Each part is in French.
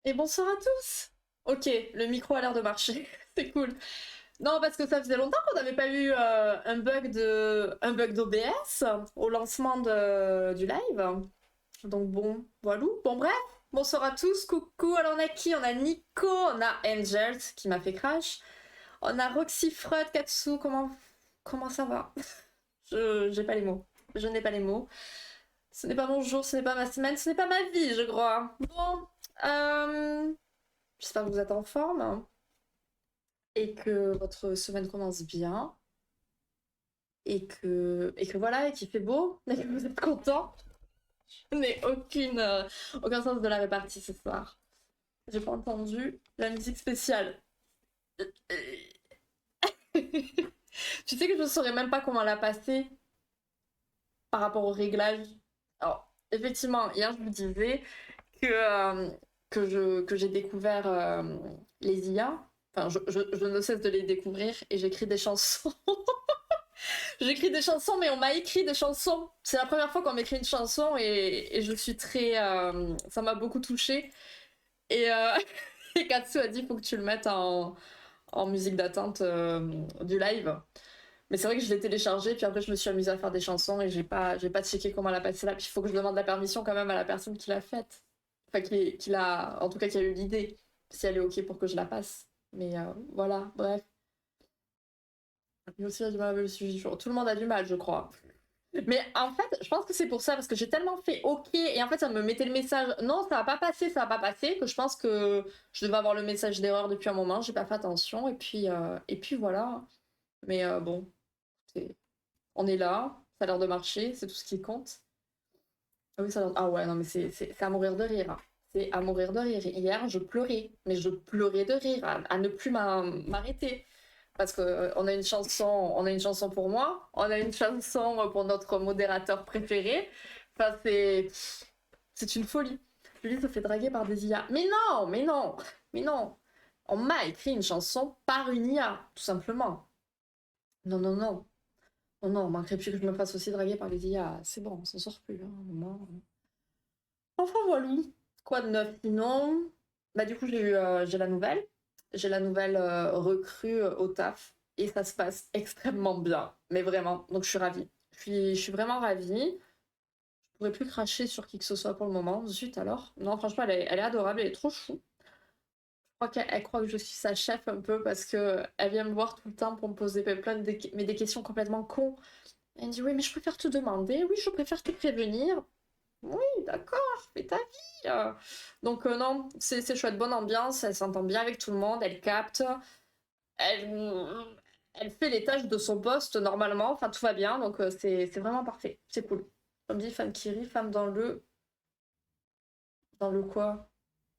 Et bonsoir à tous. Ok, le micro a l'air de marcher, c'est cool. Non, parce que ça faisait longtemps qu'on n'avait pas eu un bug d'OBS au lancement du live. Donc bon, voilà. Bon bref, bonsoir à tous, coucou. Alors on a qui? On a Nico, on a Angels qui m'a fait crash. On a Roxy Freud, Katsu, comment ça va? Je j'ai pas les mots. Je n'ai pas les mots. Ce n'est pas mon jour, ce n'est pas ma semaine, ce n'est pas ma vie, je crois. Bon, euh, j'espère que vous êtes en forme hein, et que votre semaine commence bien et que voilà, et qu'il fait beau et que vous êtes content. Je n'ai aucun sens de la répartie ce soir. J'ai pas entendu la musique spéciale. Tu sais que je ne saurais même pas comment la passer par rapport au réglage. Alors, effectivement, hier je vous disais que, que j'ai découvert les IA. Enfin, je ne cesse de les découvrir et j'écris des chansons. J'écris des chansons, mais on m'a écrit des chansons. C'est la première fois qu'on m'écrit une chanson et je suis très. Ça m'a beaucoup touchée. Et, et Katsu a dit faut que tu le mettes en musique d'attente du live. Mais c'est vrai que je l'ai téléchargé, puis après je me suis amusée à faire des chansons et j'ai pas checké comment la passer là. Puis il faut que je demande la permission quand même à la personne qui l'a faite. Enfin, qui l'a. En tout cas, qui a eu l'idée. Si elle est OK pour que je la passe. Mais voilà, bref. Lui aussi a du mal avec le sujet du jour. Tout le monde a du mal, je crois. Mais en fait, je pense que c'est pour ça, parce que j'ai tellement fait OK, et en fait, ça me mettait le message non, ça va pas passer, ça va pas passer, que je pense que je devais avoir le message d'erreur depuis un moment, j'ai pas fait attention, et puis voilà. Mais bon, on est là, ça a l'air de marcher, c'est tout ce qui compte. Ah oui, ah ouais, non, mais c'est à mourir de rire, hein. C'est à mourir de rire. Hier, je pleurais, mais je pleurais de rire, à ne plus m'arrêter. Parce que on a une chanson pour moi, on a une chanson pour notre modérateur préféré. Enfin, c'est une folie. Julie se fait draguer par des IA. Mais non, mais non, mais non. On m'a écrit une chanson par une IA, tout simplement. Non, non, non. Non, non, on manquerait plus que je me fasse aussi draguer par les IA. C'est bon, on s'en sort plus, hein, à un moment. Enfin, voilà. Quoi de neuf sinon? Bah, du coup, j'ai la nouvelle. J'ai la nouvelle recrue au taf. Et ça se passe extrêmement bien. Mais vraiment. Donc, je suis ravie. Je suis vraiment ravie. Je pourrais plus cracher sur qui que ce soit pour le moment. Zut alors. Non, franchement, elle est adorable. Elle est trop chou. Je crois qu'elle croit que je suis sa chef un peu parce que elle vient me voir tout le temps pour me poser mais des questions complètement cons. Elle me dit oui, mais je préfère te demander. Oui, je préfère te prévenir. Oui, d'accord, fais ta vie. Donc non, c'est chouette, bonne ambiance, elle s'entend bien avec tout le monde, elle capte, elle, elle fait les tâches de son poste normalement, enfin tout va bien, donc c'est vraiment parfait, c'est cool. Comme dit Femme qui rit, femme dans le quoi?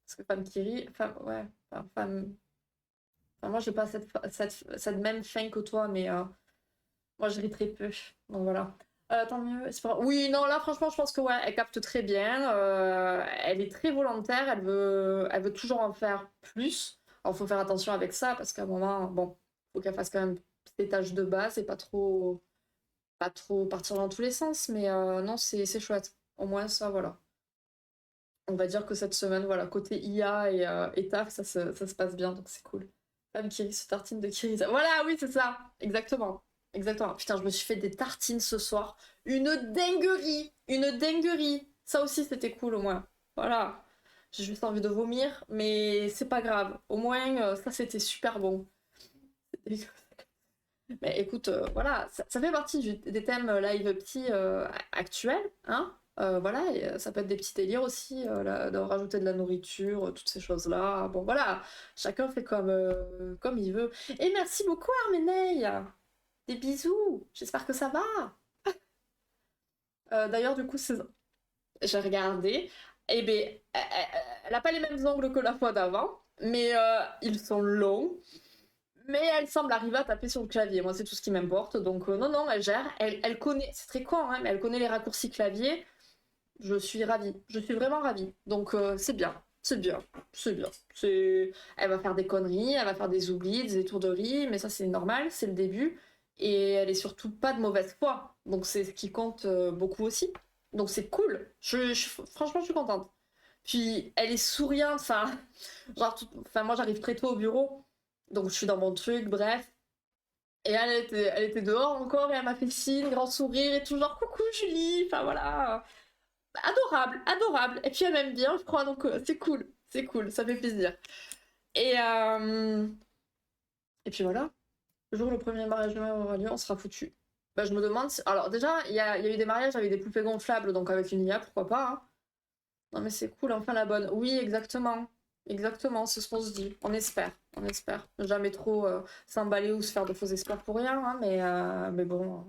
Parce que femme qui rit, femme, ouais, enfin, femme... Enfin, moi j'ai pas cette même fin que toi, mais moi je ris très peu, donc voilà. Tant mieux. Oui, non, là, franchement, je pense que ouais, elle capte très bien. Elle est très volontaire. Elle veut toujours en faire plus. Alors, faut faire attention avec ça parce qu'à un moment, bon, faut qu'elle fasse quand même ses tâches de base et pas trop partir dans tous les sens. Mais non, c'est chouette. Au moins, ça, voilà. On va dire que cette semaine, voilà, côté IA et taf, ça se passe bien, donc c'est cool. Femme qui rit se tartine de Kirisa. Voilà, oui, c'est ça. Exactement. Exactement. Putain, je me suis fait des tartines ce soir. Une dinguerie. Une dinguerie. Ça aussi, c'était cool au moins. Voilà. J'ai juste envie de vomir, mais c'est pas grave. Au moins, ça, c'était super bon. Mais écoute, voilà, ça fait partie des thèmes live petits actuels, hein. Voilà, et, ça peut être des petits délires aussi, de rajouter de la nourriture, toutes ces choses-là. Bon, voilà, chacun fait comme il veut. Et merci beaucoup, Armeneille. Des bisous. J'espère que ça va. D'ailleurs, du coup, j'ai regardé. Eh bien, elle a pas les mêmes angles que la fois d'avant, mais ils sont longs. Mais elle semble arriver à taper sur le clavier. Moi, c'est tout ce qui m'importe. Donc, non, non, elle gère. Elle connaît, c'est très con, hein, mais elle connaît les raccourcis clavier. Je suis ravie. Je suis vraiment ravie. Donc, c'est bien. C'est bien. C'est bien. Elle va faire des conneries, elle va faire des oublis, des étourderies, mais ça, c'est normal, c'est le début. Et elle est surtout pas de mauvaise foi. Donc, c'est ce qui compte beaucoup aussi. Donc, c'est cool. Franchement, je suis contente. Puis elle est souriante, enfin, genre, enfin moi j'arrive très tôt au bureau, donc je suis dans mon truc, bref. Et elle était dehors encore et elle m'a fait signe, grand sourire et tout, genre coucou Julie, enfin voilà. Adorable, adorable. Et puis elle m'aime bien, je crois, donc c'est cool, ça fait plaisir. Et, euh, et puis voilà, le jour où le premier mariage de mai aura lieu, on sera foutu. Bah, je me demande si... Alors déjà, il y a eu des mariages avec des poupées gonflables, donc avec une IA, pourquoi pas, hein. Non mais c'est cool, enfin la bonne. Oui, exactement. Exactement, c'est ce qu'on se dit. On espère, on espère. Jamais trop s'emballer ou se faire de faux espoirs pour rien, hein, mais bon,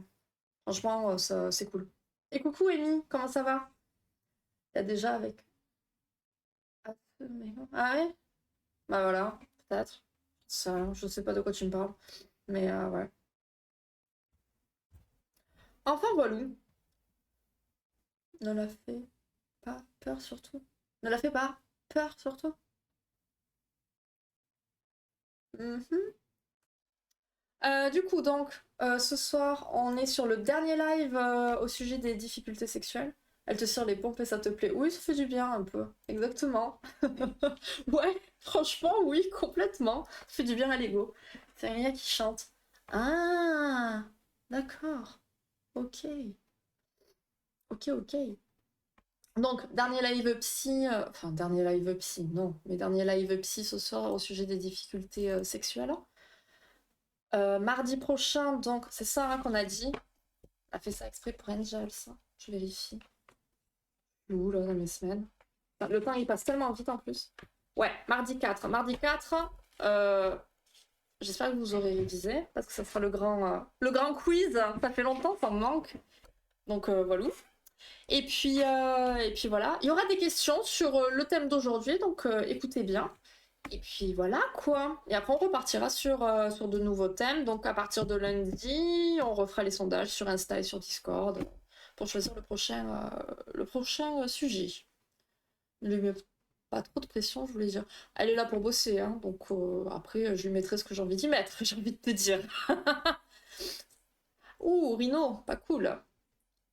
franchement, c'est cool. Et coucou Amy, comment ça va? Il y a déjà avec... Ah ouais? Bah voilà, peut-être. Ça, je sais pas de quoi tu me parles. Mais ouais. Enfin voilà. Ne la fais pas peur surtout. Ne la fais pas peur surtout. Mhm. Du coup, donc, ce soir, on est sur le dernier live au sujet des difficultés sexuelles. Elle te tire les pompes et ça te plaît. Oui, ça fait du bien un peu. Exactement. Ouais, franchement, oui, complètement. Ça fait du bien à l'ego. C'est Ria qui chante. Ah, d'accord. Ok. Ok, ok. Donc, dernier live psy, enfin, dernier live psy, non, mais dernier live psy ce soir au sujet des difficultés sexuelles. Mardi prochain, donc, c'est Sarah qu'on a dit. Elle a fait ça exprès pour Angel, ça. Je vérifie. Ouh là, dans mes semaines. Enfin, le temps, il passe tellement vite en plus. Ouais, mardi 4. Mardi 4, j'espère que vous aurez révisé, parce que ça sera le grand quiz. Ça fait longtemps, ça me manque. Donc, voilà. Et puis voilà, il y aura des questions sur le thème d'aujourd'hui, donc écoutez bien. Et puis voilà quoi. Et après on repartira sur de nouveaux thèmes. Donc à partir de lundi, on refera les sondages sur Insta et sur Discord pour choisir le prochain sujet. Ne lui mets pas trop de pression, je voulais dire. Elle est là pour bosser, hein, donc après je lui mettrai ce que j'ai envie d'y mettre, j'ai envie de te dire. Ouh, Rino, pas cool.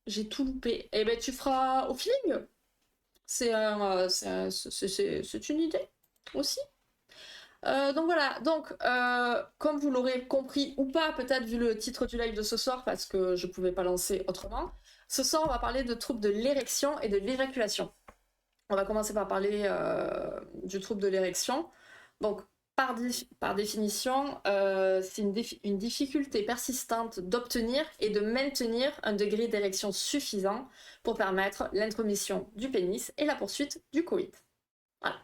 J'ai tout loupé. Eh ben tu feras au feeling. C'est une idée aussi. Donc voilà, donc comme vous l'aurez compris ou pas, peut-être vu le titre du live de ce soir, parce que je pouvais pas lancer autrement, ce soir on va parler de troubles de l'érection et de l'éjaculation. On va commencer par parler du trouble de l'érection. Donc par définition, c'est une difficulté persistante d'obtenir et de maintenir un degré d'érection suffisant pour permettre l'intromission du pénis et la poursuite du coït. Voilà.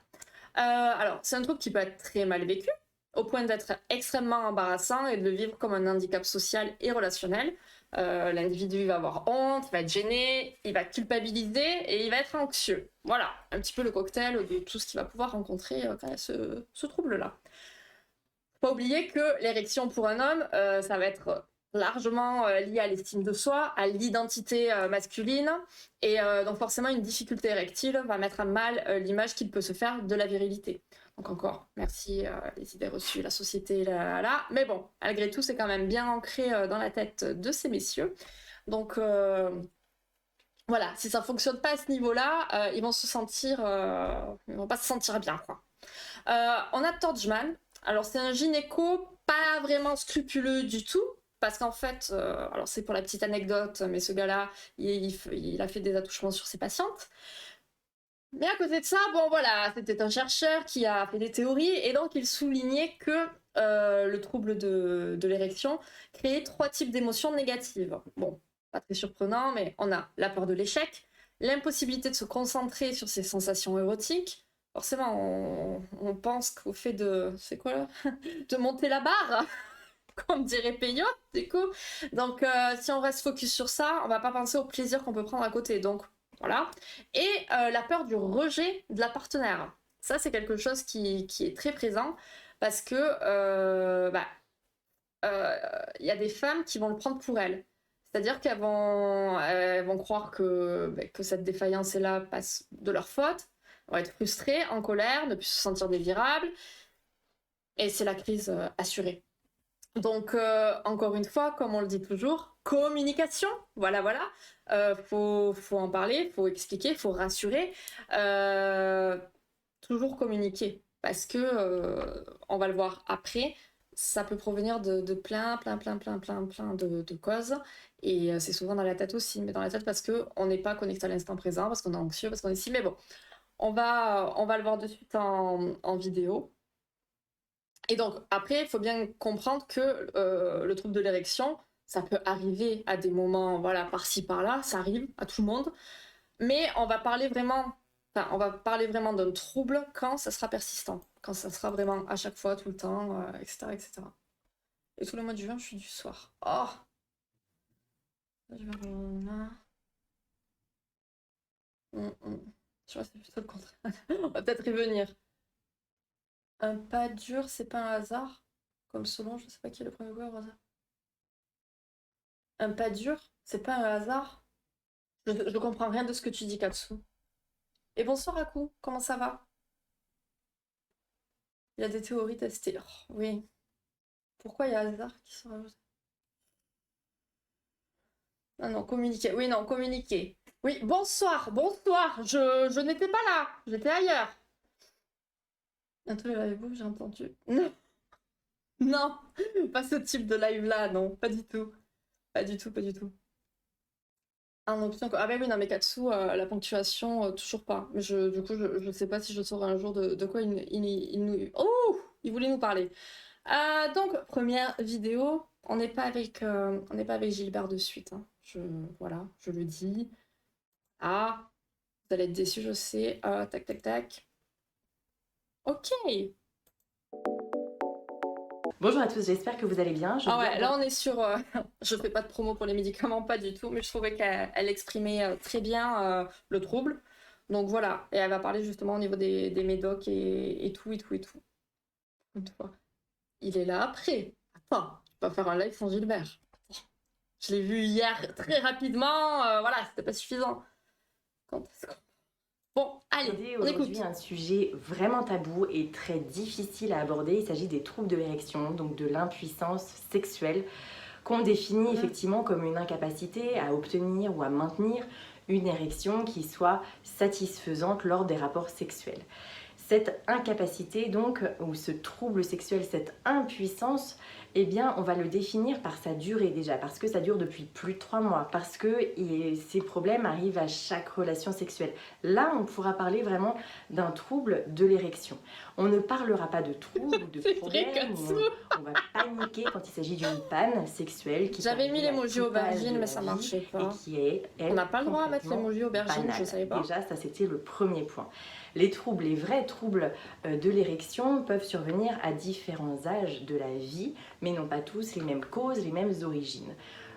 Alors, c'est un trouble qui peut être très mal vécu, au point d'être extrêmement embarrassant et de le vivre comme un handicap social et relationnel. L'individu va avoir honte, il va être gêné, il va culpabiliser et il va être anxieux. Voilà, un petit peu le cocktail de tout ce qu'il va pouvoir rencontrer quand il y a ce trouble-là. Faut pas oublier que l'érection pour un homme, ça va être largement lié à l'estime de soi, à l'identité masculine, et donc forcément une difficulté érectile va mettre à mal l'image qu'il peut se faire de la virilité. Donc encore, merci les idées reçues, la société, là. Mais bon, malgré tout, c'est quand même bien ancré dans la tête de ces messieurs. Donc voilà, si ça fonctionne pas à ce niveau-là, ils vont ils vont pas se sentir bien, quoi. On a Torjman. Alors c'est un gynéco pas vraiment scrupuleux du tout, parce qu'en fait, alors c'est pour la petite anecdote, mais ce gars-là, il a fait des attouchements sur ses patientes. Mais à côté de ça, bon voilà, c'était un chercheur qui a fait des théories, et donc il soulignait que le trouble de l'érection créait 3 types d'émotions négatives. Bon, pas très surprenant, mais on a la peur de l'échec, l'impossibilité de se concentrer sur ses sensations érotiques. Forcément, on pense qu'au fait de... C'est quoi là? De monter la barre, comme dirait Peyote, du coup. Donc, si on reste focus sur ça, on va pas penser au plaisir qu'on peut prendre à côté. Donc, voilà. Et la peur du rejet de la partenaire. Ça, c'est quelque chose qui est très présent parce que y a des femmes qui vont le prendre pour elles. C'est-à-dire elles vont croire que cette défaillance est là passe de leur faute, vont être frustrées, en colère, ne plus se sentir désirables, et c'est la crise assurée. Donc, encore une fois, comme on le dit toujours, communication, voilà, voilà. Faut en parler, faut expliquer, faut rassurer. Euh, toujours communiquer, parce que, on va le voir après, ça peut provenir de plein de causes. Et c'est souvent dans la tête aussi, mais dans la tête parce qu'on n'est pas connecté à l'instant présent, parce qu'on est anxieux, parce qu'on est si. Mais bon, on va le voir de suite en vidéo. Et donc, après, il faut bien comprendre que le trouble de l'érection, ça peut arriver à des moments, voilà, par-ci, par-là, ça arrive à tout le monde. Mais on va parler vraiment d'un trouble quand ça sera persistant, quand ça sera vraiment à chaque fois, tout le temps, etc., etc. Et tout le mois de juin, je suis du soir. Oh! Je vais là. Je vois, c'est plutôt le contraire. On va peut-être y venir. Un pas dur, c'est pas un hasard. Comme selon, je sais pas qui est le premier joueur au hasard. Un pas dur, c'est pas un hasard. Je comprends rien de ce que tu dis, Katsu. Et bonsoir, Aku, comment ça va? Il y a des théories testées. Oh, oui. Pourquoi il y a hasard qui sont rajoutés? Ah non, communiquer. Oui, non, communiquer. Oui, bonsoir, bonsoir. Je n'étais pas là. J'étais ailleurs. Bientôt les live j'ai entendu. Non, non, pas ce type de live-là, non, pas du tout. Pas du tout, pas du tout. Ah non, putain, quoi. Ah ben oui, non, mais Katsu, la ponctuation, toujours pas. Mais du coup, je sais pas si je saurai un jour de quoi il nous... Oh! Il voulait nous parler. Donc, première vidéo, on n'est pas avec Gilbert de suite, hein. Voilà, je le dis. Ah, vous allez être déçus, je sais. Tac, tac, tac. Ok. Bonjour à tous, j'espère que vous allez bien. Ah ouais, là on est sur... je fais pas de promo pour les médicaments, pas du tout, mais je trouvais qu'elle exprimait très bien le trouble. Donc voilà, et elle va parler justement au niveau des médocs et tout, et tout, et tout. Une fois. Il est là après. Attends, je peux pas faire un live sans Gilbert. Je l'ai vu hier très rapidement, voilà, c'était pas suffisant. Quand est-ce qu'on- Bon, allez, on écoute. Aujourd'hui un sujet vraiment tabou et très difficile à aborder. Il s'agit des troubles de l'érection, donc de l'impuissance sexuelle, qu'on définit effectivement comme une incapacité à obtenir ou à maintenir une érection qui soit satisfaisante lors des rapports sexuels. Cette incapacité donc, ou ce trouble sexuel, cette impuissance, eh bien on va le définir par sa durée déjà, parce que ça dure depuis plus de 3 mois, parce que ces problèmes arrivent à chaque relation sexuelle. Là on pourra parler vraiment d'un trouble de l'érection. On ne parlera pas de trouble ou de problème, on va paniquer quand il s'agit d'une panne sexuelle qui J'avais mis l'emoji aubergine, mais ça marchait pas. Et qui est, elle, on n'a pas le droit à mettre l'emoji aubergine, banale. Je savais pas. Déjà, ça c'était le premier point. Les troubles, les vrais troubles de l'érection peuvent survenir à différents âges de la vie, mais n'ont pas tous les mêmes causes, les mêmes origines.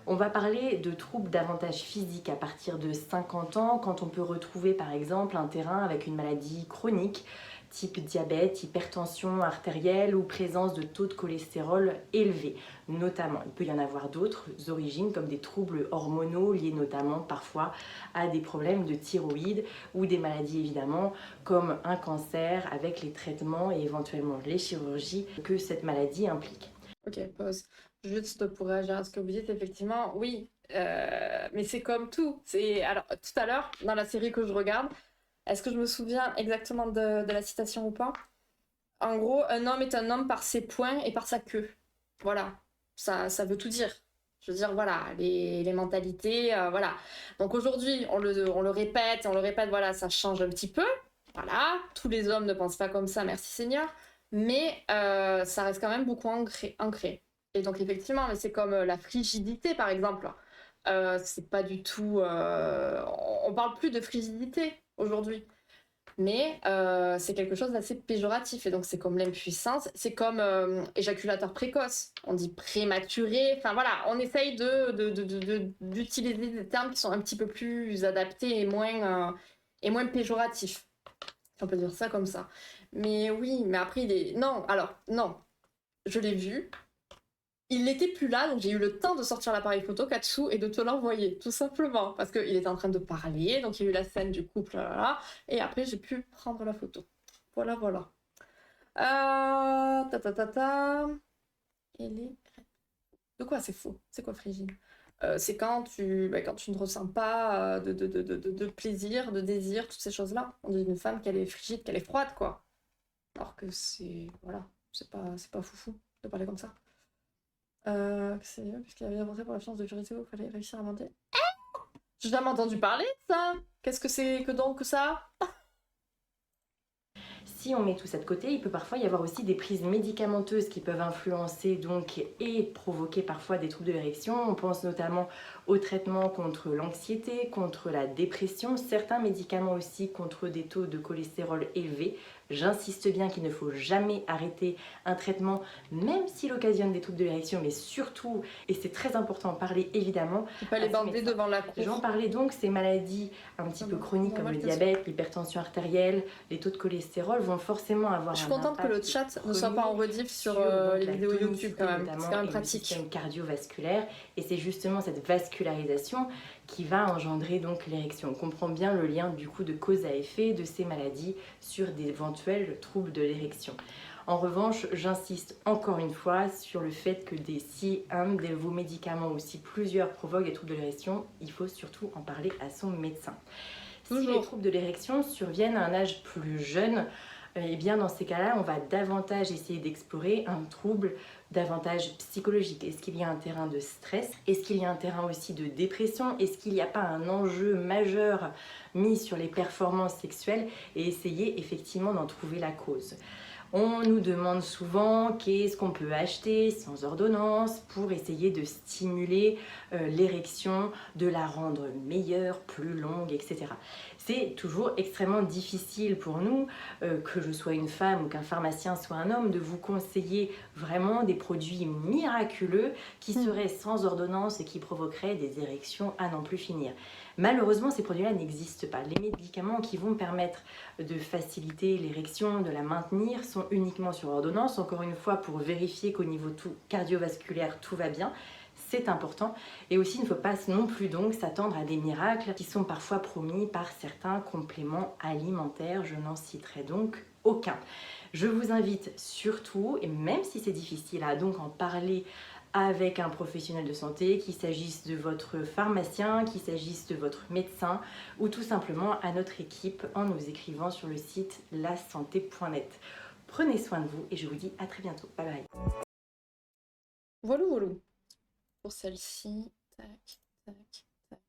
On va parler de troubles davantage physiques à partir de 50 ans, quand on peut retrouver par exemple un terrain avec une maladie chronique, type diabète, hypertension artérielle ou présence de taux de cholestérol élevés. Notamment, il peut y en avoir d'autres origines comme des troubles hormonaux liés notamment parfois à des problèmes de thyroïde ou des maladies évidemment comme un cancer avec les traitements et éventuellement les chirurgies que cette maladie implique. Ok, pause. Juste pour réagir à ce que vous dites, effectivement, oui, mais c'est comme tout. Alors, tout à l'heure, dans la série que je regarde, est-ce que je me souviens exactement de la citation ou pas? En gros, un homme est un homme par ses poings et par sa queue. Voilà, ça veut tout dire. Je veux dire, voilà, les mentalités, voilà. Donc aujourd'hui, on le répète, voilà, ça change un petit peu. Voilà, tous les hommes ne pensent pas comme ça, merci Seigneur. Mais ça reste quand même beaucoup ancré. Et donc effectivement, mais c'est comme la frigidité, par exemple. C'est pas du tout... on parle plus de frigidité aujourd'hui. Mais c'est quelque chose d'assez péjoratif. Et donc, c'est comme l'impuissance, c'est comme éjaculateur précoce. On dit prématuré. Enfin, voilà, on essaye d'utiliser des termes qui sont un petit peu plus adaptés et moins péjoratifs. Si on peut dire ça comme ça. Mais oui, mais après, Non, alors, non. Je l'ai vu. Il n'était plus là, donc j'ai eu le temps de sortir l'appareil photo Katsu et de te l'envoyer, tout simplement. Parce qu'il était en train de parler, donc il y a eu la scène du couple, là, là, et après j'ai pu prendre la photo. Voilà, voilà. Ta ta ta ta. Et les De quoi c'est faux? C'est quoi frigide? C'est quand quand tu ne ressens pas de plaisir, de désir, toutes ces choses-là. On dit d'une femme qu'elle est frigide, qu'elle est froide, quoi. Alors que c'est... Voilà, c'est pas foufou de parler comme ça. C'est mieux, puisqu'il avait avancé pour la finance de Jurizo, il fallait réussir à monter. J'ai jamais entendu parler de ça. Qu'est-ce que c'est que donc que ça? Si on met tout ça de côté, il peut parfois y avoir aussi des prises médicamenteuses qui peuvent influencer donc et provoquer parfois des troubles de l'érection. On pense notamment aux traitements contre l'anxiété, contre la dépression, certains médicaments aussi contre des taux de cholestérol élevés. J'insiste bien qu'il ne faut jamais arrêter un traitement, même s'il occasionne des troubles de l'érection, mais surtout, et c'est très important, parler évidemment. Il faut pas les bander devant la cour. J'en parlais donc, ces maladies un petit peu chroniques comme le diabète, l'hypertension artérielle, les taux de cholestérol vont forcément avoir un Je suis contente que le chat ne soit pas en rediff sur les vidéos YouTube quand même. C'est quand même pratique. Le système cardiovasculaire, et c'est justement cette vascularisation qui va engendrer donc l'érection. On comprend bien le lien du coup de cause à effet de ces maladies sur d'éventuels troubles de l'érection. En revanche, j'insiste encore une fois sur le fait que si un de vos médicaments ou si plusieurs provoquent des troubles de l'érection, il faut surtout en parler à son médecin. Si les troubles de l'érection surviennent à un âge plus jeune, et bien dans ces cas-là, on va davantage essayer d'explorer un trouble davantage psychologique. Est-ce qu'il y a un terrain de stress? Est-ce qu'il y a un terrain aussi de dépression? Est-ce qu'il n'y a pas un enjeu majeur mis sur les performances sexuelles? Et essayer effectivement d'en trouver la cause. On nous demande souvent qu'est-ce qu'on peut acheter sans ordonnance pour essayer de stimuler l'érection, de la rendre meilleure, plus longue, etc. C'est toujours extrêmement difficile pour nous, que je sois une femme ou qu'un pharmacien soit un homme, de vous conseiller vraiment des produits miraculeux qui seraient sans ordonnance et qui provoqueraient des érections à n'en plus finir. Malheureusement, ces produits-là n'existent pas. Les médicaments qui vont permettre de faciliter l'érection, de la maintenir, sont uniquement sur ordonnance, encore une fois pour vérifier qu'au niveau cardiovasculaire, tout va bien. C'est important. Et aussi, il ne faut pas non plus donc s'attendre à des miracles qui sont parfois promis par certains compléments alimentaires. Je n'en citerai donc aucun. Je vous invite surtout, et même si c'est difficile, à donc en parler avec un professionnel de santé, qu'il s'agisse de votre pharmacien, qu'il s'agisse de votre médecin ou tout simplement à notre équipe en nous écrivant sur le site lasanté.net. Prenez soin de vous et je vous dis à très bientôt. Bye bye. Voilà. Pour celle-ci, tac, tac, tac.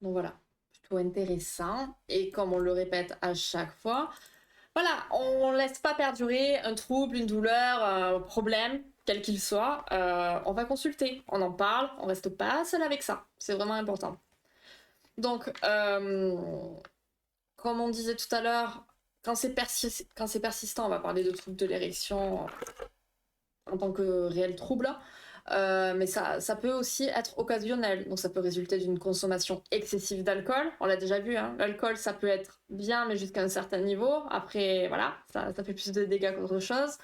Donc voilà, plutôt intéressant. Et comme on le répète à chaque fois, voilà, on laisse pas perdurer un trouble, une douleur, un problème, quel qu'il soit. On va consulter, on en parle, on reste pas seul avec ça. C'est vraiment important. Donc, comme on disait tout à l'heure, quand c'est persistant, on va parler de troubles de l'érection en tant que réel trouble. Mais ça peut aussi être occasionnel. Donc ça peut résulter d'une consommation excessive d'alcool. On l'a déjà vu, hein. L'alcool, ça peut être bien, mais jusqu'à un certain niveau. Après, voilà, ça fait plus de dégâts qu'autre chose.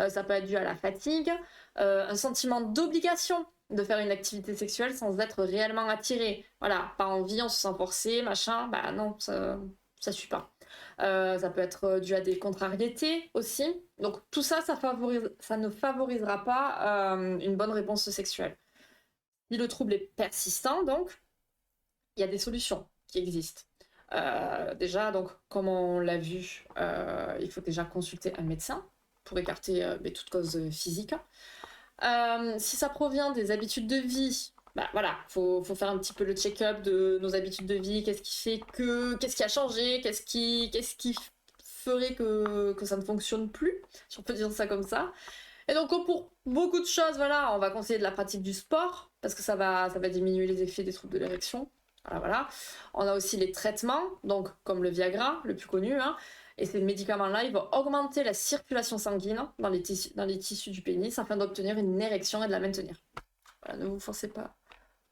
Ça peut être dû à la fatigue, un sentiment d'obligation de faire une activité sexuelle sans être réellement attiré. Voilà, pas envie, on se sent forcé, machin. Bah non, ça suit pas. Ça peut être dû à des contrariétés aussi. Donc tout ça, ça ne favorisera pas une bonne réponse sexuelle. Si le trouble est persistant, donc, il y a des solutions qui existent. Déjà, donc, comme on l'a vu, il faut déjà consulter un médecin pour écarter toute cause physique. Si ça provient des habitudes de vie, bah voilà, faut faire un petit peu le check-up de nos habitudes de vie, qu'est-ce qui a changé, qu'est-ce qui ferait que ça ne fonctionne plus, si on peut dire ça comme ça. Et donc pour beaucoup de choses, voilà, on va conseiller de la pratique du sport, parce que ça va diminuer les effets des troubles de l'érection. Voilà. On a aussi les traitements, donc comme le Viagra, le plus connu, hein. Et ces médicaments-là, ils vont augmenter la circulation sanguine dans les tissus du pénis afin d'obtenir une érection et de la maintenir. Voilà, ne vous forcez pas.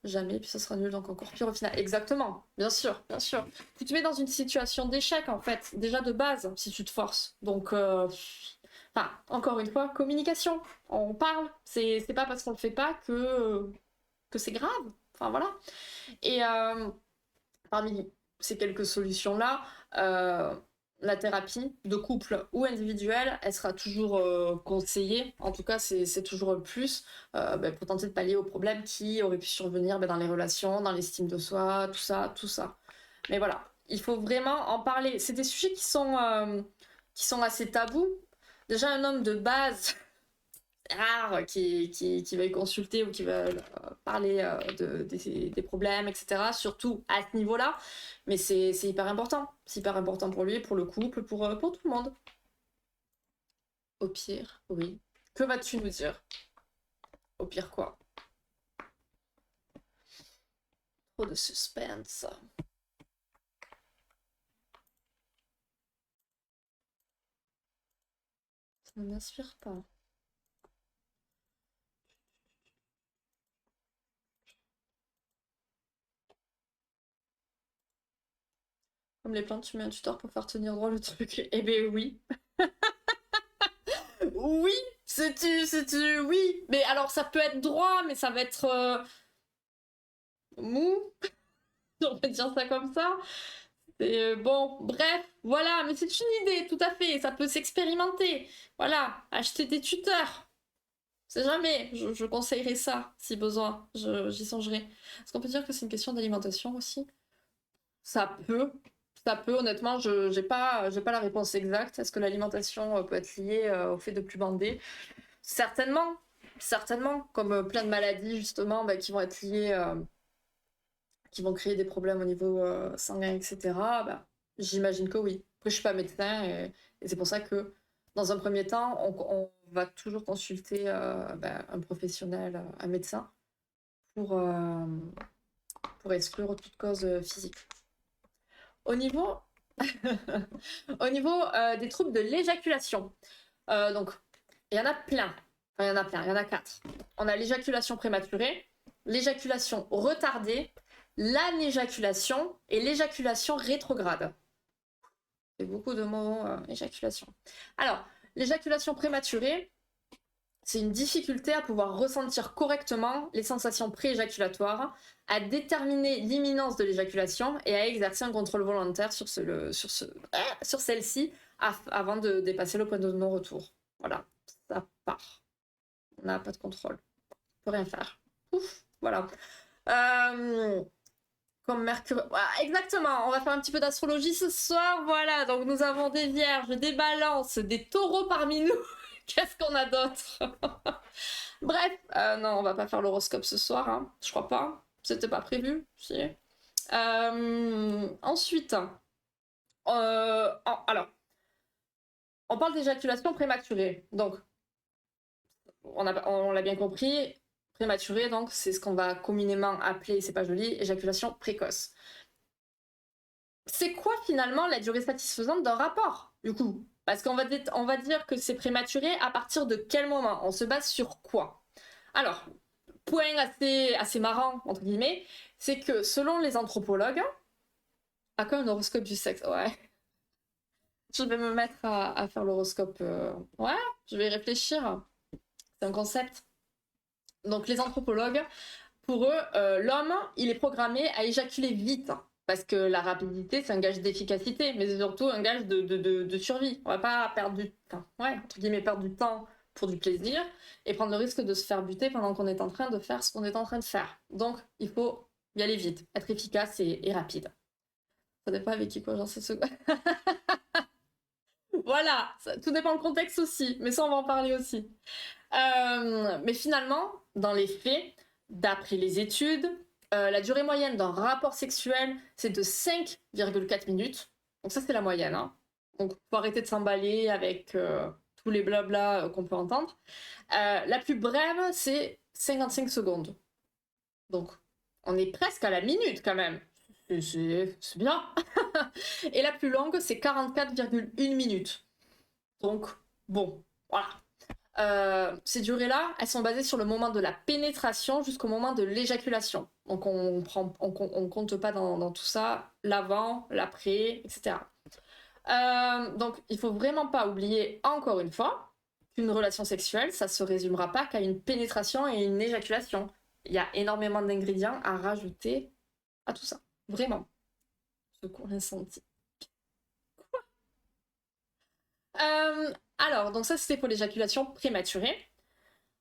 Jamais, puis ça sera nul, donc encore pire au final. Exactement, bien sûr, bien sûr. Tu te mets dans une situation d'échec, en fait, déjà de base, si tu te forces. Donc, encore une fois, communication. On parle. C'est pas parce qu'on le fait pas que c'est grave. Enfin, voilà. Et parmi ces quelques solutions-là, la thérapie de couple ou individuelle, elle sera toujours conseillée. En tout cas, c'est toujours le plus pour tenter de pallier aux problèmes qui auraient pu survenir dans les relations, dans l'estime de soi, tout ça, tout ça. Mais voilà, il faut vraiment en parler. C'est des sujets qui sont assez tabous. Déjà, un homme de base rare qui veuille consulter ou qui veut parler des problèmes, etc. Surtout à ce niveau-là. Mais c'est hyper important. C'est hyper important pour lui, pour le couple, pour tout le monde. Au pire, oui. Que vas-tu nous dire? Au pire quoi? Trop de suspense. Ça ne m'inspire pas. Comme les plantes, tu mets un tuteur pour faire tenir droit le truc. Eh ben oui. Oui, oui. Mais alors ça peut être droit, mais ça va être mou. On va dire ça comme ça. Bon, bref, voilà, mais c'est une idée, tout à fait, ça peut s'expérimenter. Voilà, acheter des tuteurs. C'est jamais, je conseillerais ça, si besoin, j'y songerai. Est-ce qu'on peut dire que c'est une question d'alimentation aussi? Ça peut, honnêtement, je j'ai pas la réponse exacte. Est-ce que l'alimentation peut être liée au fait de plus bander? Certainement, certainement, comme plein de maladies justement qui vont être liées qui vont créer des problèmes au niveau sanguin, etc., j'imagine que oui. Après, je suis pas médecin et c'est pour ça que, dans un premier temps, on va toujours consulter un professionnel, un médecin, pour, euh, pour exclure toute cause physique. Au niveau, au niveau des troubles de l'éjaculation, donc, il y en a plein. Enfin, il y en a plein, il y en a 4. On a l'éjaculation prématurée, l'éjaculation retardée, l'anéjaculation et l'éjaculation rétrograde. C'est beaucoup de mots, éjaculation. Alors, l'éjaculation prématurée, c'est une difficulté à pouvoir ressentir correctement les sensations pré-éjaculatoires, à déterminer l'imminence de l'éjaculation et à exercer un contrôle volontaire sur celle-ci avant de dépasser le point de non-retour. Voilà, ça part. On n'a pas de contrôle. On peut rien faire. Ouf, voilà. Comme Mercure. Exactement, on va faire un petit peu d'astrologie ce soir. Voilà, donc nous avons des vierges, des balances, des taureaux parmi nous. Qu'est-ce qu'on a d'autre? Bref, non, on va pas faire l'horoscope ce soir, hein. Je crois pas. C'était pas prévu. Si. Ensuite, alors, on parle d'éjaculation prématurée. Donc, on l'a bien compris, prématurée, donc c'est ce qu'on va communément appeler, c'est pas joli, éjaculation précoce. C'est quoi finalement la durée satisfaisante d'un rapport, du coup? Parce qu'on va dire que c'est prématuré à partir de quel moment? On se base sur quoi? Alors, point assez marrant, entre guillemets, c'est que selon les anthropologues, à quoi un horoscope du sexe? Ouais. Je vais me mettre à faire l'horoscope. Ouais, je vais y réfléchir. C'est un concept. Donc les anthropologues, pour eux, l'homme, il est programmé à éjaculer vite. Parce que la rapidité, c'est un gage d'efficacité, mais c'est surtout un gage de survie. On va pas perdre entre guillemets, perdre du temps pour du plaisir et prendre le risque de se faire buter pendant qu'on est en train de faire ce qu'on est en train de faire. Donc, il faut y aller vite, être efficace et rapide. Ça dépend avec qui conjuguer ce... Voilà, tout dépend du contexte aussi, mais ça, on va en parler aussi. Mais finalement, dans les faits, d'après les études, la durée moyenne d'un rapport sexuel, c'est de 5,4 minutes. Donc ça, c'est la moyenne. Hein. Donc, faut arrêter de s'emballer avec tous les blabla qu'on peut entendre. La plus brève, c'est 55 secondes. Donc, on est presque à la minute quand même. C'est bien. Et la plus longue, c'est 44,1 minutes. Donc, bon, voilà. Ces durées-là, elles sont basées sur le moment de la pénétration jusqu'au moment de l'éjaculation. Donc on compte pas dans tout ça l'avant, l'après, etc. Donc il faut vraiment pas oublier encore une fois qu'une relation sexuelle, ça se résumera pas qu'à une pénétration et une éjaculation. Il y a énormément d'ingrédients à rajouter à tout ça. Vraiment. Ce qu'on a senti. Alors, donc ça, c'était pour l'éjaculation prématurée.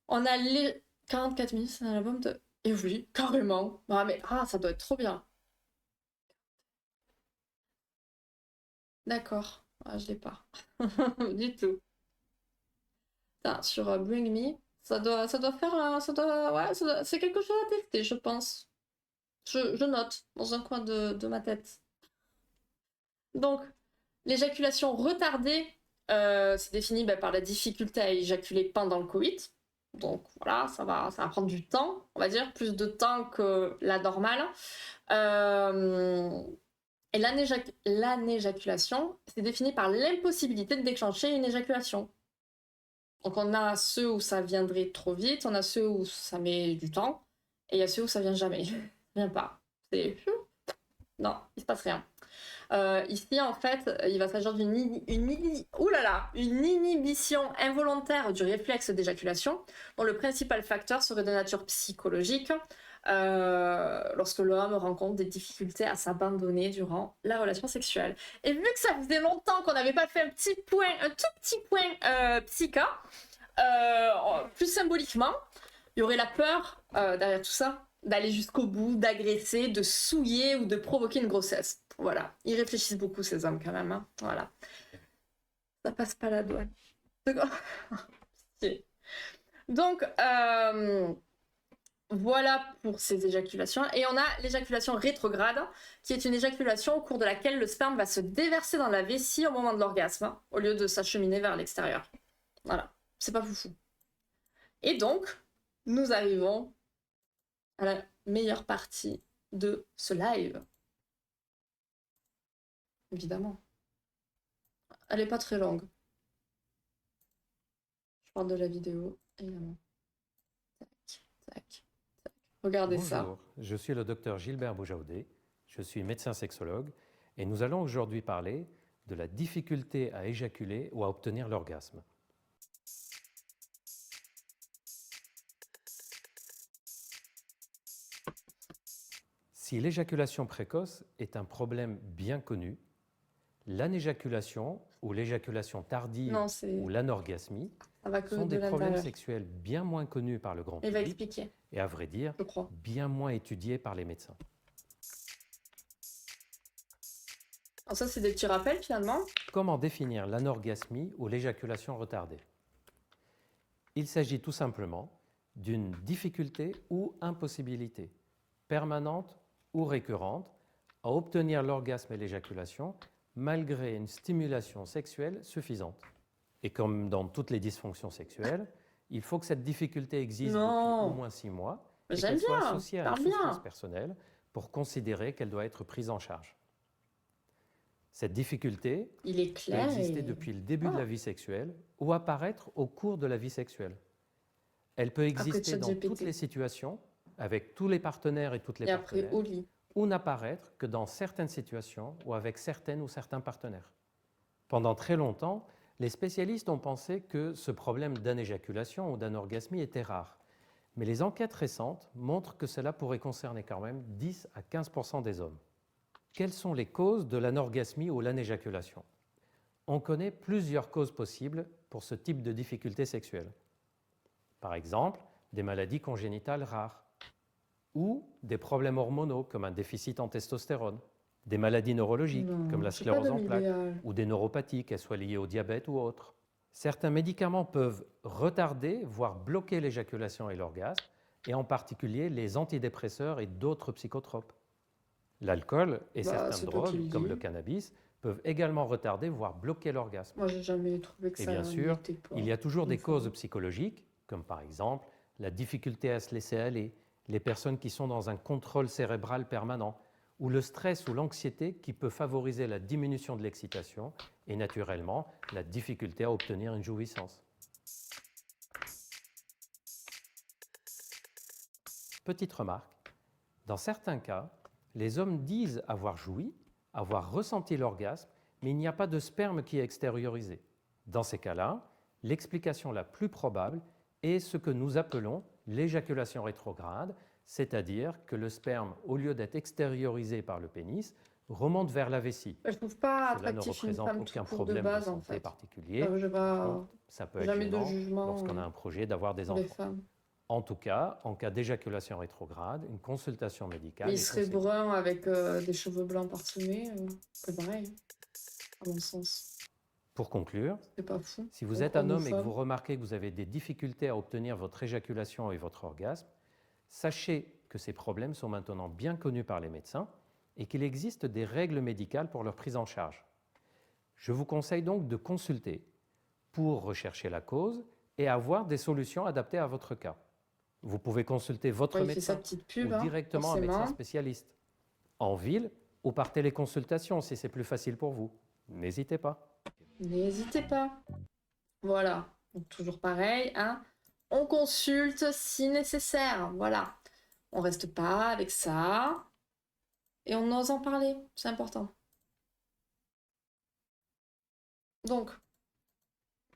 On a les 44 minutes, c'est un album de... Et oui, carrément. Ça doit être trop bien. D'accord. Ah, je l'ai pas. Du tout. Putain, sur Bring Me, ça doit faire... ouais, c'est quelque chose à tester, je pense. Je note dans un coin de ma tête. Donc, l'éjaculation retardée, c'est défini par la difficulté à éjaculer pendant le coït. Donc voilà, ça va prendre du temps, on va dire, plus de temps que la normale. Et l'anéjaculation, c'est défini par l'impossibilité de déclencher une éjaculation. Donc on a ceux où ça viendrait trop vite, on a ceux où ça met du temps, et il y a ceux où ça vient jamais. Ça vient pas. C'est... Non, il se passe rien. Ici, en fait, il va s'agir d'une inhibition involontaire du réflexe d'éjaculation, dont le principal facteur serait de nature psychologique, lorsque l'homme rencontre des difficultés à s'abandonner durant la relation sexuelle. Et vu que ça faisait longtemps qu'on n'avait pas fait un tout petit point psycha, plus symboliquement, il y aurait la peur derrière tout ça, d'aller jusqu'au bout, d'agresser, de souiller ou de provoquer une grossesse. Voilà, ils réfléchissent beaucoup ces hommes quand même. Hein. Voilà, ça passe pas la douane. Donc, voilà pour ces éjaculations. Et on a l'éjaculation rétrograde, qui est une éjaculation au cours de laquelle le sperme va se déverser dans la vessie au moment de l'orgasme, hein, au lieu de s'acheminer vers l'extérieur. Voilà, c'est pas foufou. Et donc, nous arrivons à la meilleure partie de ce live. Évidemment. Elle est pas très longue. Je parle de la vidéo, évidemment. Tac, tac, tac. Regardez ça. Bonjour, je suis le docteur Gilbert Boujaoudé, je suis médecin sexologue et nous allons aujourd'hui parler de la difficulté à éjaculer ou à obtenir l'orgasme. Si l'éjaculation précoce est un problème bien connu, l'anéjaculation ou l'éjaculation tardive ou l'anorgasmie sont des problèmes sexuels bien moins connus par le grand public et à vrai dire, bien moins étudiés par les médecins. Alors ça, c'est des petits rappels finalement. Comment définir l'anorgasmie ou l'éjaculation retardée? Il s'agit tout simplement d'une difficulté ou impossibilité, permanente ou récurrente, à obtenir l'orgasme et l'éjaculation malgré une stimulation sexuelle suffisante. Et comme dans toutes les dysfonctions sexuelles, il faut que cette difficulté existe depuis au moins 6 mois et qu'elle soit associée à une souffrance personnelle pour considérer qu'elle doit être prise en charge. Cette difficulté peut exister depuis le début de la vie sexuelle ou apparaître au cours de la vie sexuelle. Elle peut exister dans toutes les situations, avec tous les partenaires et toutes les partenaires, ou n'apparaître que dans certaines situations ou avec certaines ou certains partenaires. Pendant très longtemps, les spécialistes ont pensé que ce problème d'anéjaculation ou d'anorgasmie était rare. Mais les enquêtes récentes montrent que cela pourrait concerner quand même 10 à 15% des hommes. Quelles sont les causes de l'anorgasmie ou l'anéjaculation? On connaît plusieurs causes possibles pour ce type de difficulté sexuelle. Par exemple, des maladies congénitales rares ou des problèmes hormonaux comme un déficit en testostérone, des maladies neurologiques comme la sclérose en plaques ou des neuropathies, qu'elles soient liées au diabète ou autres. Certains médicaments peuvent retarder, voire bloquer l'éjaculation et l'orgasme, et en particulier les antidépresseurs et d'autres psychotropes. L'alcool et certaines drogues, comme le cannabis, peuvent également retarder, voire bloquer l'orgasme. Moi, j'ai jamais trouvé que ça. Et bien sûr, il y a toujours des causes psychologiques, comme par exemple la difficulté à se laisser aller, les personnes qui sont dans un contrôle cérébral permanent, ou le stress ou l'anxiété qui peut favoriser la diminution de l'excitation et naturellement la difficulté à obtenir une jouissance. Petite remarque, dans certains cas, les hommes disent avoir joui, avoir ressenti l'orgasme, mais il n'y a pas de sperme qui est extériorisé. Dans ces cas-là, l'explication la plus probable est ce que nous appelons l'éjaculation rétrograde, c'est-à-dire que le sperme, au lieu d'être extériorisé par le pénis, remonte vers la vessie. Je trouve pas Cela ne attractif une représente femme aucun tout court de problème de base, en santé fait. particulier. Je Par pas contre, ça peut être jamais de gênant jugement lorsqu'on a un projet d'avoir des pour les enfants. femmes. En tout cas, en cas d'éjaculation rétrograde, une consultation médicale Mais est il serait conseillée. brun avec des cheveux blancs parsemés, c'est pareil, à mon sens. Pour conclure, C'est pas fou. si vous Entre êtes un hommes ou homme et que femmes. vous remarquez que vous avez des difficultés à obtenir votre éjaculation et votre orgasme, sachez que ces problèmes sont maintenant bien connus par les médecins et qu'il existe des règles médicales pour leur prise en charge. Je vous conseille donc de consulter pour rechercher la cause et avoir des solutions adaptées à votre cas. Vous pouvez consulter votre Ouais, il fait sa médecin petite pub, ou hein, directement un médecin forcément. spécialiste, en ville ou par téléconsultation si c'est plus facile pour vous. N'hésitez pas. N'hésitez pas. Voilà. Donc, toujours pareil, hein. On consulte si nécessaire. Voilà. On reste pas avec ça. Et on ose en parler. C'est important. Donc,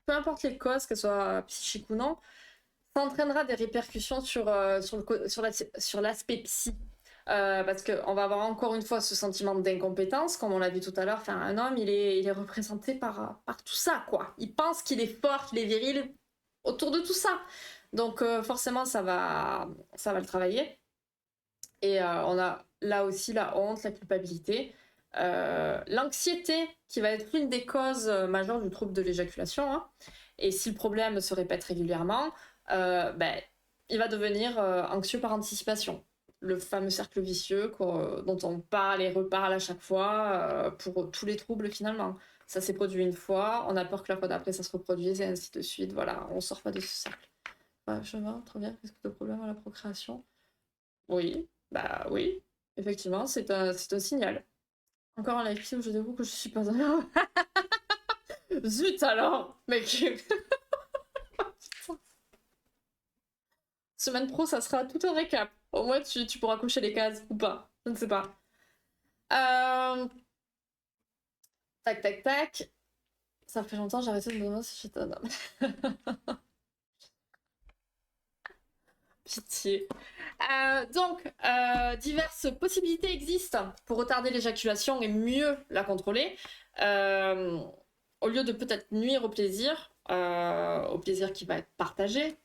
peu importe les causes, qu'elles soient psychiques ou non, ça entraînera des répercussions sur l'aspect psy. Parce qu'on va avoir encore une fois ce sentiment d'incompétence, comme on l'a vu tout à l'heure. Enfin, un homme, il est représenté par tout ça, quoi. Il pense qu'il est fort, qu'il est viril autour de tout ça. Donc forcément, ça va le travailler. Et on a là aussi la honte, la culpabilité, l'anxiété, qui va être l'une des causes majeures du trouble de l'éjaculation, hein. Et si le problème se répète régulièrement, il va devenir anxieux par anticipation. Le fameux cercle vicieux dont on parle et reparle à chaque fois pour tous les troubles finalement. Ça s'est produit une fois, on a peur que la fois d'après ça se reproduise et ainsi de suite. Voilà, on sort pas de ce cercle. Ouais, je vois, très bien. Qu'est-ce que le problème à la procréation? Oui, bah oui, effectivement, c'est un signal. Encore un live où je découvre que je suis pas un... Zut alors, mec. Semaine pro, ça sera tout un récap. Au moins, tu pourras cocher les cases ou pas. Je ne sais pas. Tac, tac, tac. Ça fait longtemps, j'ai arrêté de me demander si j'étais un homme. Pitié. Donc, diverses possibilités existent pour retarder l'éjaculation et mieux la contrôler. Au lieu de peut-être nuire au plaisir qui va être partagé,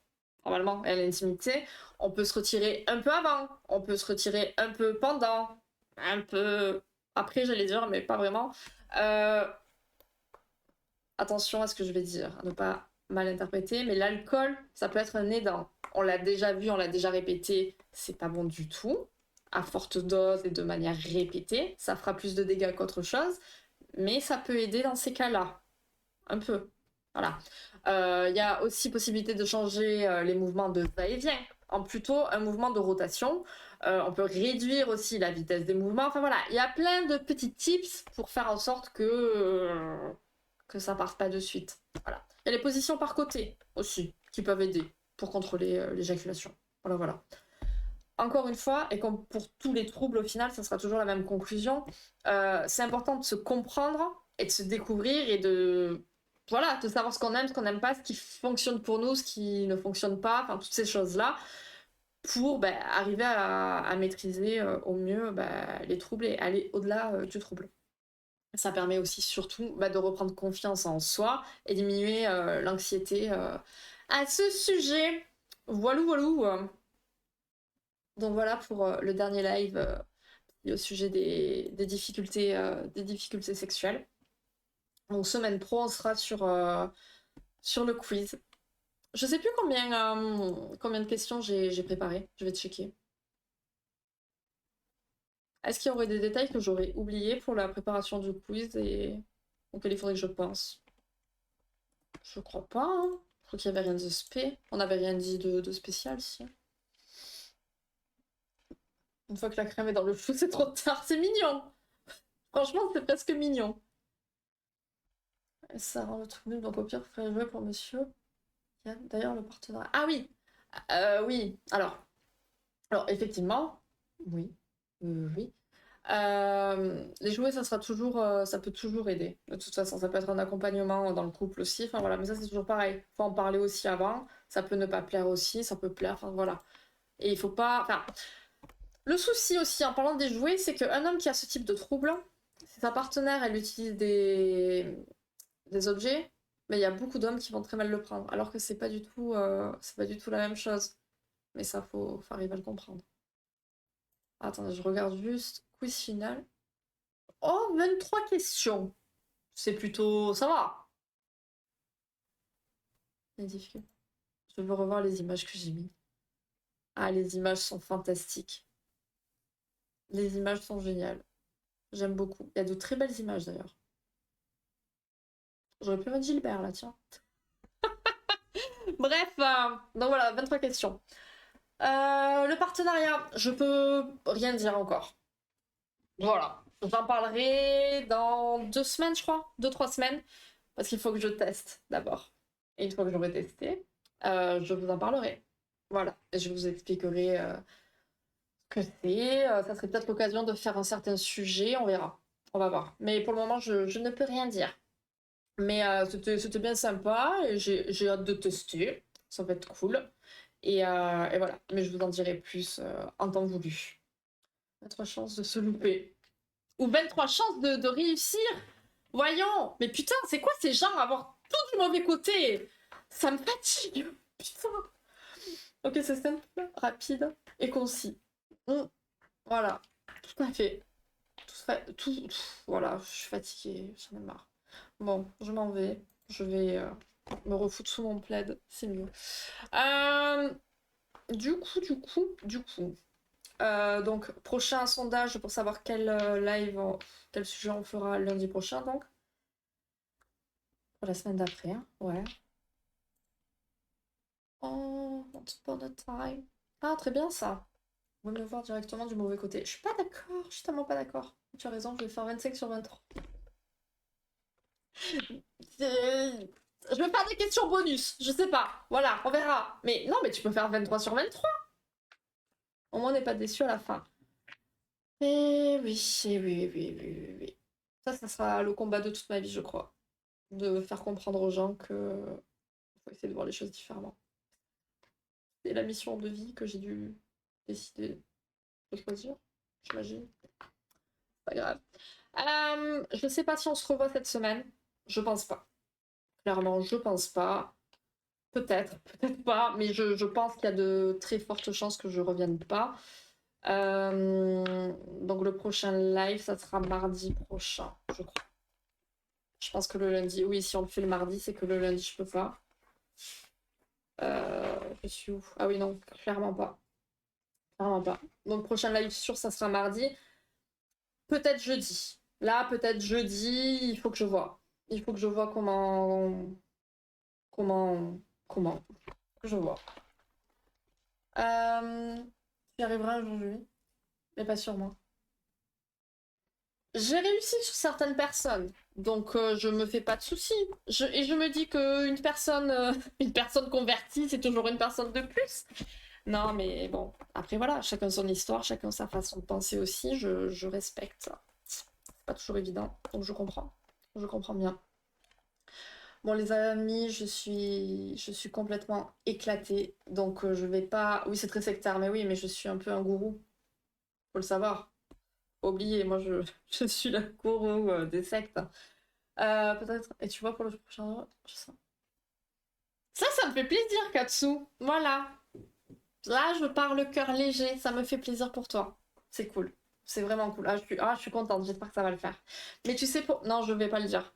normalement, à l'intimité, on peut se retirer un peu avant, on peut se retirer un peu pendant, un peu après, j'allais dire, mais pas vraiment. Attention à ce que je vais dire, à ne pas mal interpréter, mais l'alcool, ça peut être un aidant. On l'a déjà vu, on l'a déjà répété, c'est pas bon du tout. À forte dose et de manière répétée, ça fera plus de dégâts qu'autre chose, mais ça peut aider dans ces cas-là. Un peu. Voilà. Il y a aussi possibilité de changer les mouvements de va-et-vient en plutôt un mouvement de rotation. On peut réduire aussi la vitesse des mouvements. Enfin voilà, il y a plein de petits tips pour faire en sorte que ça parte pas de suite. Voilà. Il y a les positions par côté aussi qui peuvent aider pour contrôler l'éjaculation. Voilà, voilà. Encore une fois, et comme pour tous les troubles au final, ça sera toujours la même conclusion, c'est important de se comprendre et de se découvrir et de savoir ce qu'on aime, ce qu'on n'aime pas, ce qui fonctionne pour nous, ce qui ne fonctionne pas, enfin toutes ces choses-là, pour arriver à maîtriser au mieux les troubles et aller au-delà du trouble. Ça permet aussi surtout de reprendre confiance en soi et diminuer l'anxiété à ce sujet. Voilou, voilou. Donc voilà pour le dernier live au sujet des difficultés sexuelles. Donc semaine pro, on sera sur le quiz. Je sais plus combien de questions j'ai préparées. Je vais checker. Est-ce qu'il y aurait des détails que j'aurais oubliés pour la préparation du quiz et auquel il faudrait que je pense? Je crois pas, hein. Je crois qu'il n'y avait rien de spé. On n'avait rien dit de spécial, si. Une fois que la crème est dans le chou, c'est trop tard. C'est mignon. Franchement, c'est presque mignon. Ça rend le truc nul, donc au pire, il faudrait jouer pour monsieur. D'ailleurs, le partenariat. Ah oui! Oui, alors effectivement, oui. Oui. Les jouets, ça peut toujours aider. De toute façon, ça peut être un accompagnement dans le couple aussi. Enfin voilà, mais ça c'est toujours pareil. Faut en parler aussi avant. Ça peut ne pas plaire aussi, ça peut plaire. Enfin voilà. Et il faut pas. Enfin, le souci aussi en parlant des jouets, c'est qu'un homme qui a ce type de trouble, si sa partenaire, elle utilise des objets, mais il y a beaucoup d'hommes qui vont très mal le prendre, alors que c'est pas du tout la même chose. Mais ça, faut arriver à le comprendre. Attendez, je regarde juste. Quiz final. Oh, 23 questions. C'est plutôt... Ça va. C'est difficile. Je veux revoir les images que j'ai mis. Ah, les images sont fantastiques. Les images sont géniales. J'aime beaucoup. Il y a de très belles images d'ailleurs. J'aurais pu mettre Gilbert là, tiens. Bref, donc voilà, 23 questions. Le partenariat, je peux rien dire encore. Voilà. J'en parlerai dans 2 semaines, je crois. 2-3 semaines. Parce qu'il faut que je teste d'abord. Et une fois que j'aurai testé, je vous en parlerai. Voilà. Et je vous expliquerai ce que c'est. Ça serait peut-être l'occasion de faire un certain sujet. On verra. On va voir. Mais pour le moment, je ne peux rien dire. Mais c'était bien sympa. Et j'ai hâte de tester. Ça va être cool. Et voilà. Mais je vous en dirai plus en temps voulu. 23 chances de se louper. Ou 23 chances de réussir. Voyons. Mais putain, c'est quoi ces gens à avoir tout du mauvais côté? Ça me fatigue. Putain. Ok, c'est simple, rapide et concis. Voilà. Tout à fait. Voilà, je suis fatiguée. J'en ai marre. Bon, je m'en vais. Je vais me refoutre sous mon plaid. C'est mieux. Du coup. Donc, prochain sondage pour savoir quel quel sujet on fera lundi prochain, donc. Pour la semaine d'après, hein. Ouais. Oh, once upon a time. Ah, très bien ça. On va me voir directement du mauvais côté. Je suis pas d'accord, je suis tellement pas d'accord. Tu as raison, je vais faire 25 sur 23. Je vais faire des questions bonus, je sais pas. Voilà, on verra. Mais non, mais tu peux faire 23 sur 23. Au moins, on n'est pas déçu à la fin. Oui. Ça sera le combat de toute ma vie, je crois. De faire comprendre aux gens que faut essayer de voir les choses différemment. C'est la mission de vie que j'ai dû décider de choisir, j'imagine. Pas grave. Je sais pas si on se revoit cette semaine. Je pense pas. Clairement, je pense pas. Peut-être pas, mais je pense qu'il y a de très fortes chances que je revienne pas. Donc le prochain live, ça sera mardi prochain, je crois. Je pense que le lundi, oui, si on le fait le mardi, c'est que le lundi, je peux pas. Je suis où? Ah oui, non, clairement pas. Clairement pas. Donc prochain live sûr, ça sera mardi. Peut-être jeudi. Là, peut-être jeudi, il faut que je vois. Il faut que je vois comment que je vois. J'y arriverai un jour, Julie, mais pas sur moi. J'ai réussi sur certaines personnes, donc je me fais pas de soucis. Et je me dis qu'une personne, une personne convertie, c'est toujours une personne de plus. Non, mais bon, après voilà, chacun son histoire, chacun sa façon de penser aussi, je respecte ça. C'est pas toujours évident, donc je comprends bien. Bon les amis, je suis complètement éclatée, donc je vais pas... Oui c'est très sectaire, mais oui, mais je suis un peu un gourou, faut le savoir. Faut oublier, moi je suis la gourou des sectes. Peut-être, et tu vois pour le prochain... Ça me fait plaisir Katsu, voilà. Là je pars le cœur léger, ça me fait plaisir pour toi. C'est cool. C'est vraiment cool. Je suis contente, j'espère que ça va le faire. Mais tu sais pour... Non, je vais pas le dire.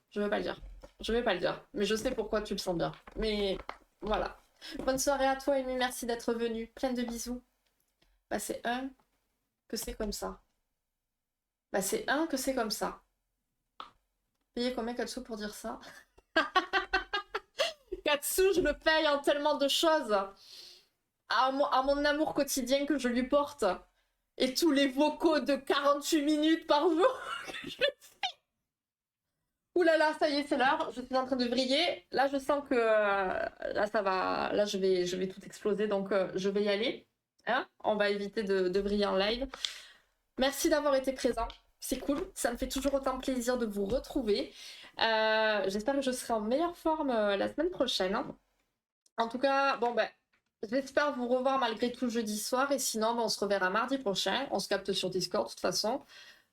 Mais je sais pourquoi tu le sens bien. Mais voilà. Bonne soirée à toi, Amy. Merci d'être venue. Plein de bisous. Bah, c'est un que c'est comme ça. Payer combien Katsu pour dire ça? Katsu, je le paye en tellement de choses. À mon amour quotidien que je lui porte. Et tous les vocaux de 48 minutes par jour que je fais. Ouh là là, ça y est, c'est l'heure. Je suis en train de vriller. Là, je sens que là, ça va. Là, je vais tout exploser. Donc, je vais y aller. Hein, on va éviter de vriller en live. Merci d'avoir été présent. C'est cool. Ça me fait toujours autant plaisir de vous retrouver. J'espère que je serai en meilleure forme la semaine prochaine. Hein. En tout cas, bon, ben, j'espère vous revoir malgré tout jeudi soir. Et sinon, ben, on se reverra mardi prochain. On se capte sur Discord, de toute façon.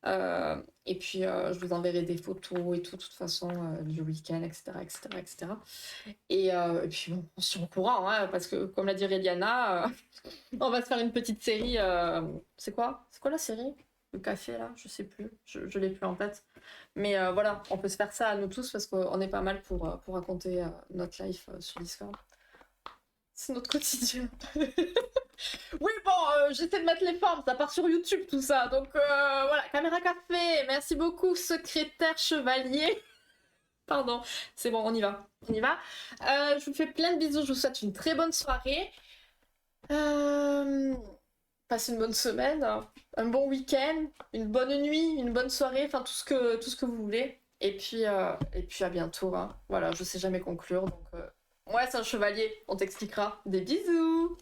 Et puis, je vous enverrai des photos et tout, de toute façon, du week-end, etc., etc., etc. Et puis, bon, on se tient au courant, hein, parce que, comme l'a dit Reliana, on va se faire une petite série. C'est quoi? C'est quoi la série? Le café, là? Je sais plus. Je l'ai plus en tête. Mais voilà, on peut se faire ça à nous tous parce qu'on est pas mal pour raconter notre life sur Discord. C'est notre quotidien. Oui, bon, j'essaie de mettre les formes, ça part sur YouTube tout ça. Donc voilà, Caméra Café, merci beaucoup, secrétaire chevalier. Pardon, c'est bon, on y va. On y va. Je vous fais plein de bisous, je vous souhaite une très bonne soirée. Passez une bonne semaine, un bon week-end, une bonne nuit, une bonne soirée, enfin tout ce que vous voulez. Et puis à bientôt, hein. Voilà, je sais jamais conclure, donc ouais, c'est un chevalier, on t'expliquera. Des bisous!